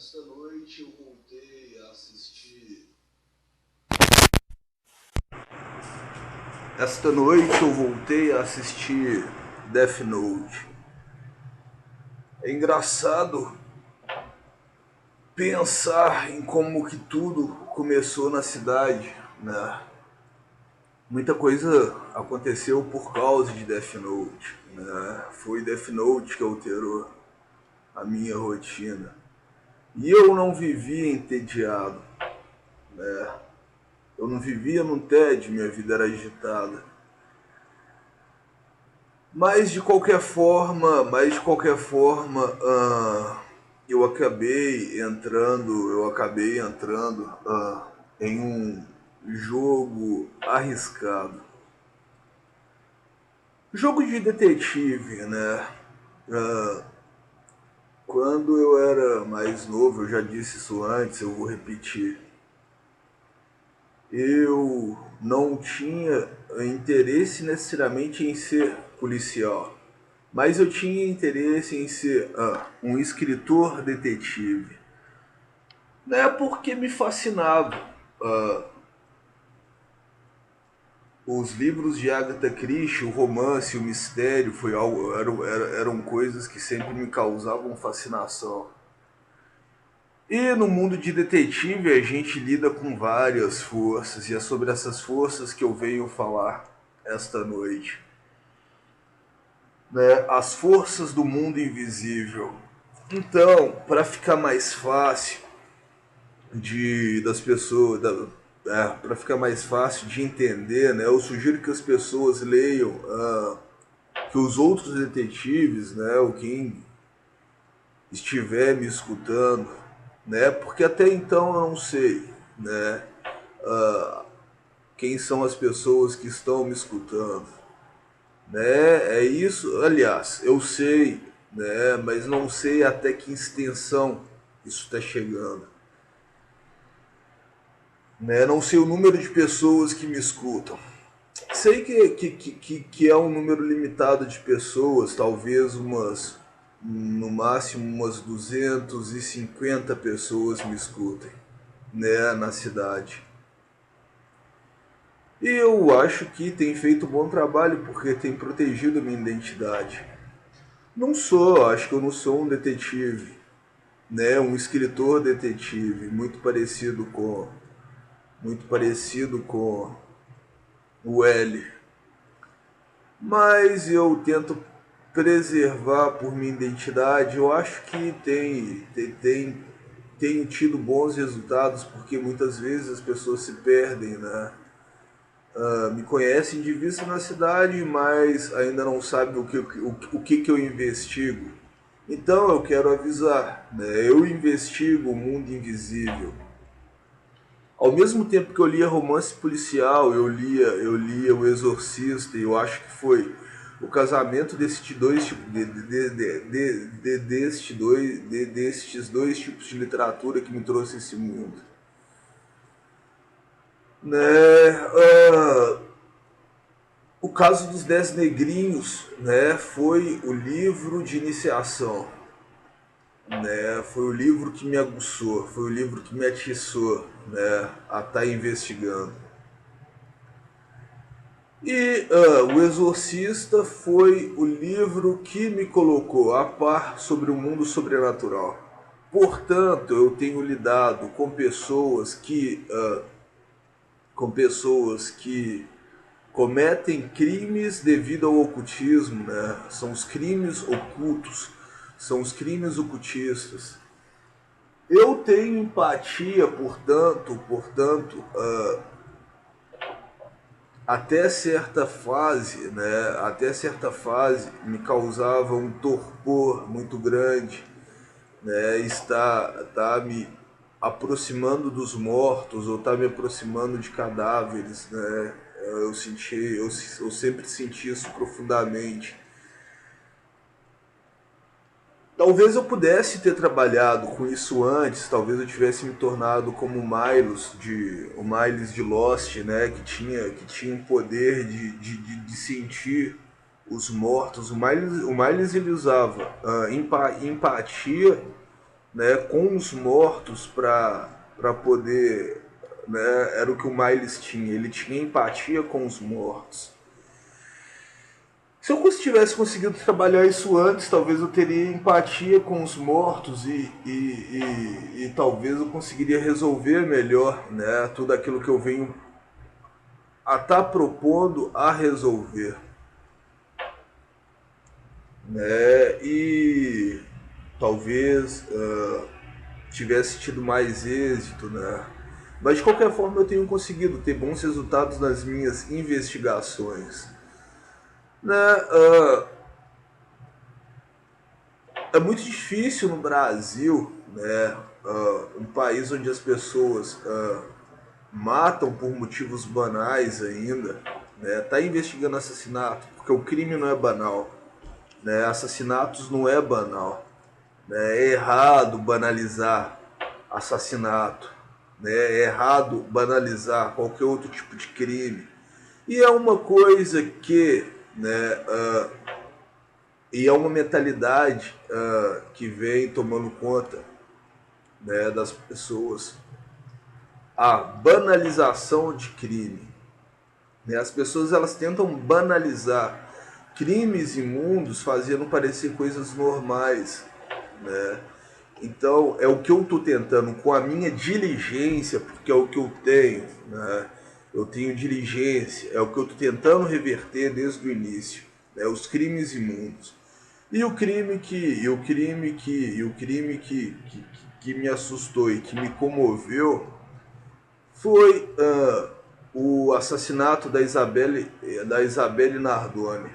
Esta noite eu voltei a assistir. Esta noite eu voltei a assistir Death Note. É engraçado pensar em como que tudo começou na cidade, né? Muita coisa aconteceu por causa de Death Note, né? Foi Death Note que alterou a minha rotina. E eu não vivia entediado, né? Eu não vivia num tédio, minha vida era agitada. Mas de qualquer forma, eu acabei entrando em um jogo arriscado. Jogo de detetive, né? Ah, quando eu era mais novo, eu já disse isso antes, eu vou repetir. Eu não tinha interesse necessariamente em ser policial, mas eu tinha interesse em ser um escritor detetive. Não é porque me fascinava. ah, os livros de Agatha Christie, o romance, o mistério, eram coisas que sempre me causavam fascinação. E no mundo de detetive a gente lida com várias forças, e é sobre essas forças que eu venho falar esta noite. Né? As forças do mundo invisível. Então, para ficar mais fácil para ficar mais fácil de entender, né, eu sugiro que as pessoas leiam que os outros detetives, né, ou quem estiver me escutando, né, porque até então eu não sei, né, quem são as pessoas que estão me escutando, né? É isso. Aliás, eu sei, né? Mas não sei até que extensão isso está chegando, né? Não sei o número de pessoas que me escutam. Sei que é um número limitado de pessoas, talvez no máximo umas 250 pessoas me escutem, né? Na cidade. E eu acho que tem feito um bom trabalho porque tem protegido a minha identidade. Não sou, acho que eu não sou um detetive, né? Um escritor detetive, muito parecido com o L. Mas eu tento preservar por minha identidade. Eu acho que tenho tido bons resultados porque muitas vezes as pessoas se perdem, né? Me conhecem de vista na cidade, mas ainda não sabem o que eu investigo. Então eu quero avisar, né? Eu investigo o mundo invisível. Ao mesmo tempo que eu lia romance policial, eu lia O Exorcista, e eu acho que foi o casamento destes dois tipos de literatura que me trouxe esse mundo. Né? O caso dos Dez Negrinhos, né, foi o livro de iniciação, né, foi o livro que me aguçou, foi o livro que me atiçou, né, a estar investigando. E O Exorcista foi o livro que me colocou a par sobre o mundo sobrenatural. Portanto, eu tenho lidado com pessoas que cometem crimes devido ao ocultismo, né? São os crimes ocultos, são os crimes ocultistas. Eu tenho empatia, até certa fase, né? Até certa fase me causava um torpor muito grande, né? Está me aproximando dos mortos ou está me aproximando de cadáveres, né? Eu sempre senti isso profundamente. Talvez eu pudesse ter trabalhado com isso antes, talvez eu tivesse me tornado como o Miles de Lost, né, que tinha um poder de sentir os mortos. O Miles ele usava empatia né, com os mortos para poder, né, era o que o Miles tinha, ele tinha empatia com os mortos. Se eu tivesse conseguido trabalhar isso antes, talvez eu teria empatia com os mortos e talvez eu conseguiria resolver melhor, né, tudo aquilo que eu venho a estar propondo a resolver, né, e talvez tivesse tido mais êxito, né. Mas de qualquer forma eu tenho conseguido ter bons resultados nas minhas investigações, né. É muito difícil no Brasil, né, um país onde as pessoas matam por motivos banais ainda, né, tá investigando assassinato, porque o crime não é banal, né, assassinatos não é banal, né, é errado banalizar assassinato, né, é errado banalizar qualquer outro tipo de crime. E é uma coisa que, né, e é uma mentalidade que vem tomando conta, né, das pessoas. A banalização de crime, né? As pessoas elas tentam banalizar crimes imundos fazendo parecer coisas normais, né? Então é o que eu estou tentando com a minha diligência, porque é o que eu tenho, né? Eu tenho diligência, é o que eu estou tentando reverter desde o início, né? Os crimes imundos. E o crime que me assustou e que me comoveu foi o assassinato da Isabelle Nardoni,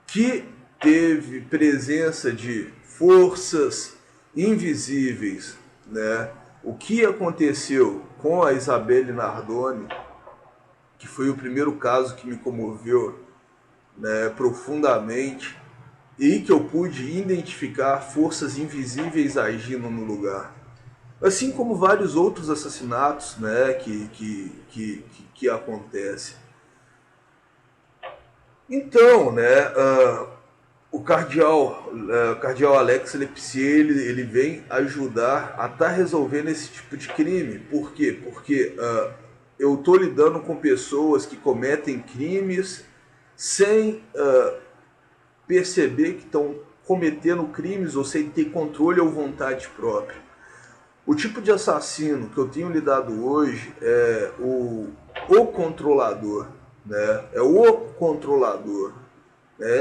que teve presença de forças invisíveis, né? O que aconteceu com a Isabelle Nardoni, que foi o primeiro caso que me comoveu, né, profundamente, e que eu pude identificar forças invisíveis agindo no lugar. Assim como vários outros assassinatos, né, que acontecem. Então, né, o cardeal Alex Lepsier, ele vem ajudar a estar resolvendo esse tipo de crime. Por quê? Porque eu estou lidando com pessoas que cometem crimes sem perceber que estão cometendo crimes ou sem ter controle ou vontade própria. O tipo de assassino que eu tenho lidado hoje é o controlador, né? É o controlador.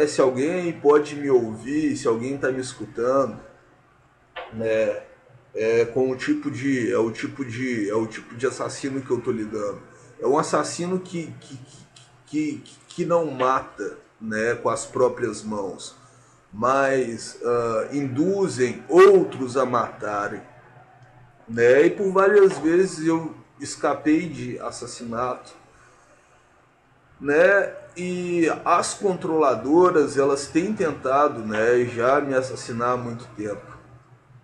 Se alguém pode me ouvir, se alguém está me escutando, né? Com o tipo de assassino que eu estou lidando. É um assassino que não mata, né, com as próprias mãos, mas induzem outros a matarem, né? E por várias vezes eu escapei de assassinato, né? E as controladoras elas têm tentado, né, já me assassinar há muito tempo,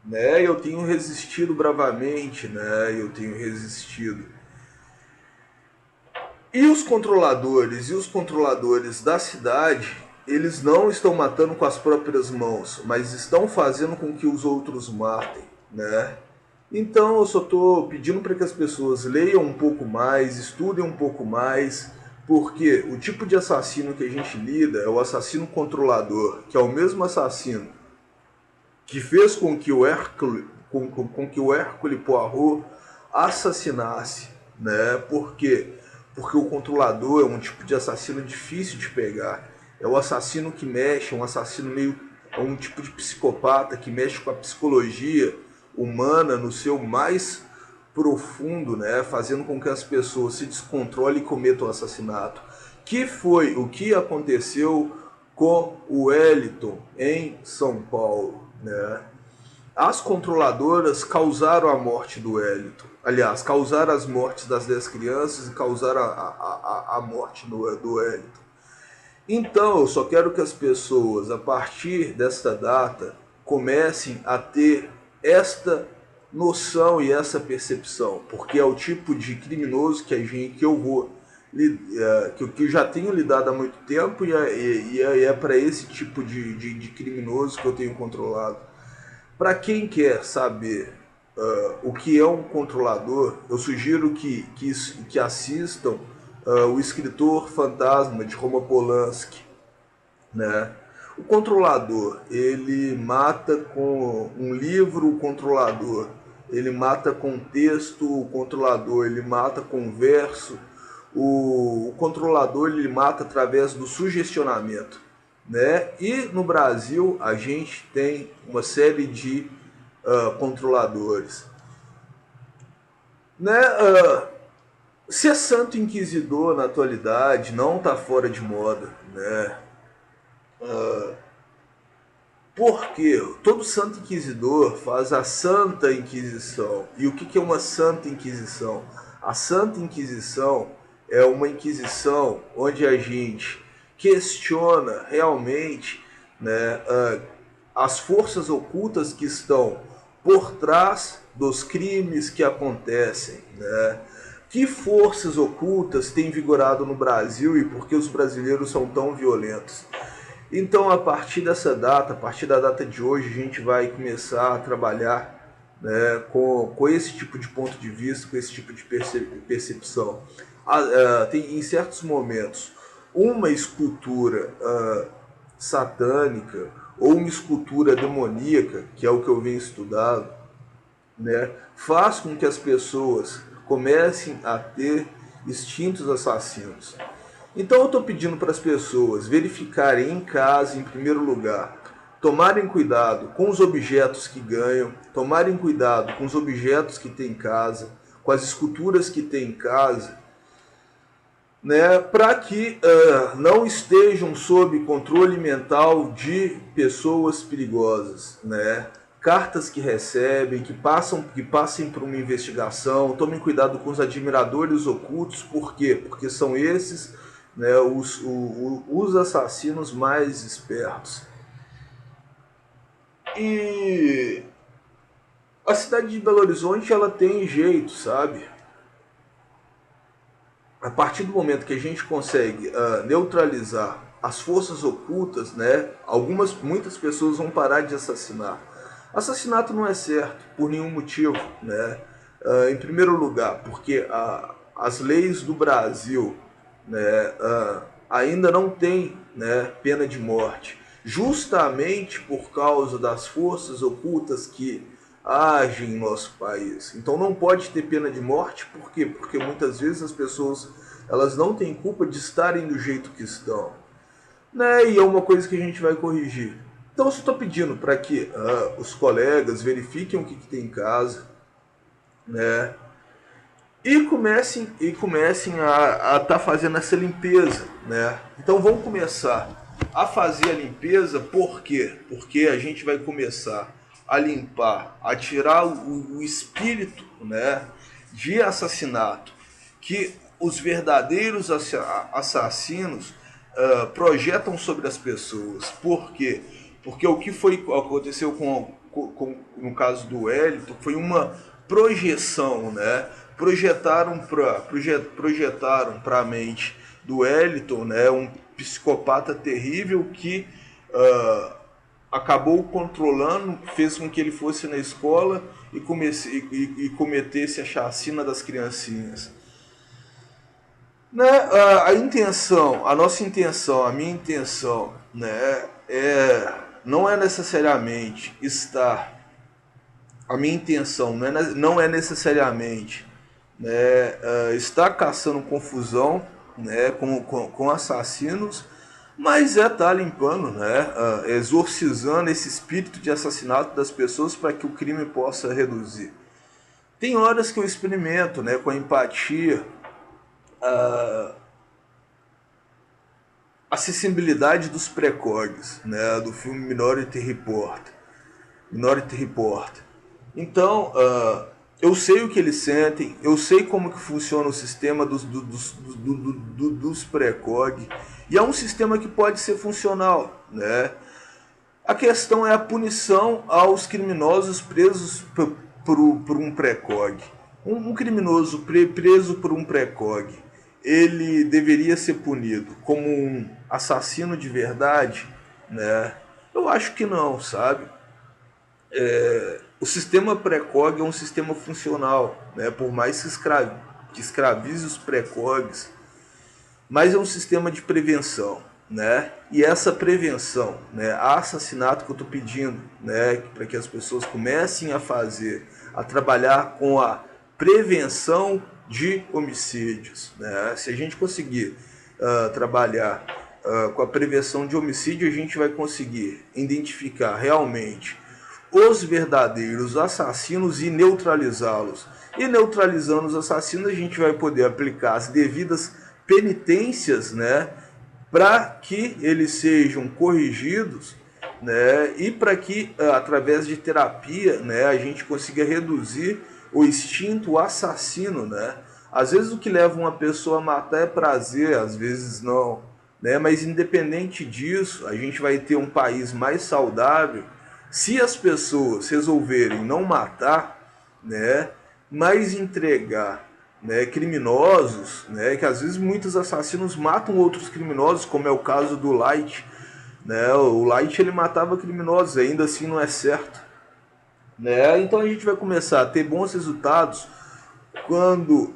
né? Eu tenho resistido bravamente, né? Eu tenho resistido. E os controladores da cidade, eles não estão matando com as próprias mãos, mas estão fazendo com que os outros matem, né? Então eu só estou pedindo para que as pessoas leiam um pouco mais, estudem um pouco mais, porque o tipo de assassino que a gente lida é o assassino controlador, que é o mesmo assassino que fez com que o Hercule Poirot assassinasse, né? Por quê? Porque o controlador é um tipo de assassino difícil de pegar. É o assassino que mexe, é um tipo de psicopata que mexe com a psicologia humana no seu mais profundo, né? Fazendo com que as pessoas se descontrolem e cometam o assassinato. Que foi o que aconteceu com o Wellington em São Paulo, né? As controladoras causaram a morte do Wellington. Aliás, causaram as mortes das 10 crianças e causaram a morte do Wellington. Então, eu só quero que as pessoas, a partir desta data, comecem a ter esta noção e essa percepção, porque é o tipo de criminoso que eu já tenho lidado há muito tempo e é para esse tipo de criminoso que eu tenho controlado, Para quem quer saber o que é um controlador, eu sugiro que assistam o escritor fantasma de Roman Polanski, né? O controlador, ele mata com um livro, o controlador, ele mata com texto, o controlador, ele mata com verso, o controlador, ele mata através do sugestionamento, né? E no Brasil a gente tem uma série de controladores, né? Ser santo inquisidor na atualidade não está fora de moda, né? Porque todo santo inquisidor faz a Santa Inquisição. E o que é uma Santa Inquisição? A Santa Inquisição é uma inquisição onde a gente questiona realmente, né, as forças ocultas que estão por trás dos crimes que acontecem, né? Que forças ocultas têm vigorado no Brasil e por que os brasileiros são tão violentos? Então, a partir dessa data, a partir da data de hoje, a gente vai começar a trabalhar, né, com esse tipo de ponto de vista, com esse tipo de percepção. Tem, em certos momentos, uma escultura satânica ou uma escultura demoníaca, que é o que eu venho estudando, né, faz com que as pessoas comecem a ter instintos assassinos. Então eu estou pedindo para as pessoas verificarem em casa, em primeiro lugar, tomarem cuidado com os objetos que ganham, tomarem cuidado com os objetos que tem em casa, com as esculturas que tem em casa, né, para que não estejam sob controle mental de pessoas perigosas, né? Cartas que recebem, que passem por uma investigação, tomem cuidado com os admiradores ocultos, por quê? Porque são esses, né, os assassinos mais espertos. E a cidade de Belo Horizonte, ela tem jeito, sabe? A partir do momento que a gente consegue neutralizar as forças ocultas, né, muitas pessoas vão parar de assassinar. Assassinato não é certo por nenhum motivo, né? Em primeiro lugar, porque as leis do Brasil, né, ainda não tem, né, pena de morte, justamente por causa das forças ocultas que agem em nosso país. Então não pode ter pena de morte, por quê? Porque muitas vezes as pessoas, elas não têm culpa de estarem do jeito que estão, né? E é uma coisa que a gente vai corrigir. Então eu estou pedindo para que os colegas verifiquem o que tem em casa, né? E comecem a estar fazendo essa limpeza, né? Então vamos começar a fazer a limpeza, por quê? Porque a gente vai começar a limpar, a tirar o espírito, né, de assassinato que os verdadeiros assassinos projetam sobre as pessoas. Por quê? Porque o que aconteceu no caso do Wellington foi uma projeção, né? Projetaram para a mente do Wellington, né, um psicopata terrível que acabou controlando, fez com que ele fosse na escola e cometesse a chacina das criancinhas. Né? A nossa intenção, a minha intenção, né, não é necessariamente estar. A minha intenção não é necessariamente, né, estar caçando confusão, né, com assassinos, mas estar limpando, né, exorcizando esse espírito de assassinato das pessoas para que o crime possa reduzir. Tem horas que eu experimento, né, com a empatia, a sensibilidade dos precogs, né, do filme Minority Report. Então, eu sei o que eles sentem, eu sei como que funciona o sistema dos precog, e é um sistema que pode ser funcional, né? A questão é a punição aos criminosos presos por um precog. Um criminoso preso por um precog, ele deveria ser punido como um assassino de verdade, né? Eu acho que não, sabe? O sistema pré-cog é um sistema funcional, né? Por mais que escravize os pré-cogs, mas é um sistema de prevenção, né? E essa prevenção, né, a assassinato que eu estou pedindo, né, para que as pessoas comecem a trabalhar com a prevenção de homicídios, né? Se a gente conseguir trabalhar com a prevenção de homicídio, a gente vai conseguir identificar realmente os verdadeiros assassinos e neutralizá-los. E neutralizando os assassinos, a gente vai poder aplicar as devidas penitências, né, para que eles sejam corrigidos, né, e para que através de terapia, né, a gente consiga reduzir o instinto assassino, né? Às vezes o que leva uma pessoa a matar é prazer, às vezes não, né? Mas independente disso, a gente vai ter um país mais saudável se as pessoas resolverem não matar, né, mas entregar, né, criminosos, né, que às vezes muitos assassinos matam outros criminosos, como é o caso do Light, né? O Light ele matava criminosos, ainda assim não é certo, né? Então a gente vai começar a ter bons resultados quando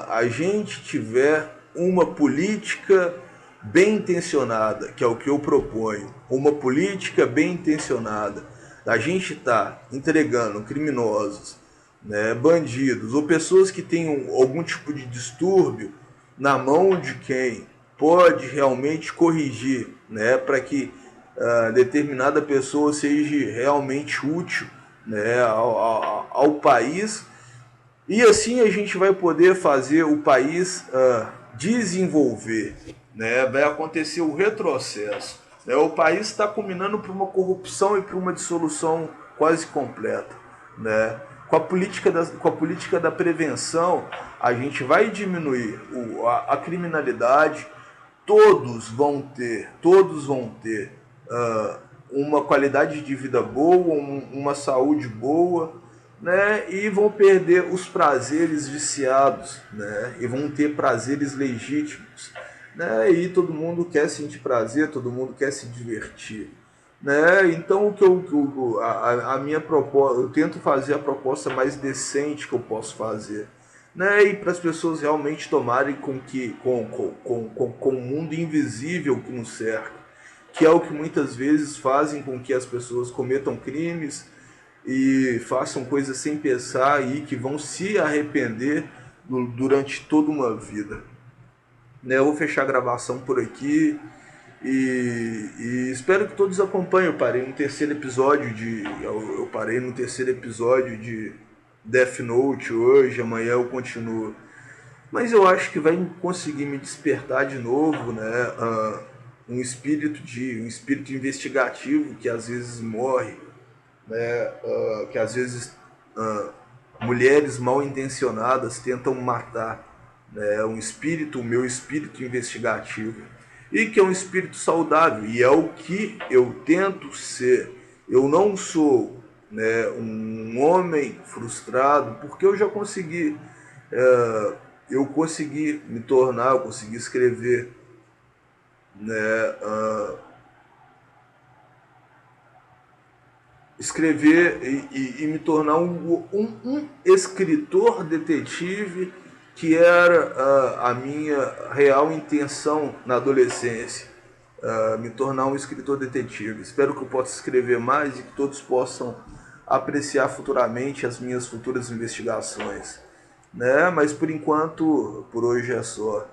a gente tiver uma política bem intencionada, que é o que eu proponho, uma política bem intencionada. A gente está entregando criminosos, né, bandidos ou pessoas que tenham algum tipo de distúrbio na mão de quem pode realmente corrigir, né, para que determinada pessoa seja realmente útil, né, ao país, e assim a gente vai poder fazer o país desenvolver, né? Vai acontecer o retrocesso, né? O país está caminhando para uma corrupção e para uma dissolução quase completa, né? Com a política da prevenção, a gente vai diminuir a criminalidade, todos vão ter uma qualidade de vida boa, uma saúde boa, né? E vão perder os prazeres viciados, né? E vão ter prazeres legítimos, né? E todo mundo quer sentir prazer, todo mundo quer se divertir, né? Então a minha proposta, eu tento fazer a proposta mais decente que eu posso fazer, né? E para as pessoas realmente tomarem com o mundo invisível que nos cerca, que é o que muitas vezes fazem com que as pessoas cometam crimes e façam coisas sem pensar e que vão se arrepender durante toda uma vida, né? Eu vou fechar a gravação por aqui e espero que todos acompanhem. Eu parei no terceiro episódio de Death Note hoje, amanhã eu continuo. Mas eu acho que vai conseguir me despertar de novo, né? Um espírito investigativo que às vezes morre, né? Que às vezes mulheres mal intencionadas tentam matar, né? O meu espírito investigativo, e que é um espírito saudável, e é o que eu tento ser. Eu não sou, né, um homem frustrado, porque eu já consegui, eu consegui me tornar, eu consegui escrever, né, e me tornar um escritor detetive, que era a minha real intenção na adolescência, me tornar um escritor detetive. Espero que eu possa escrever mais e que todos possam apreciar futuramente as minhas futuras investigações, né? Mas por enquanto, por hoje é só.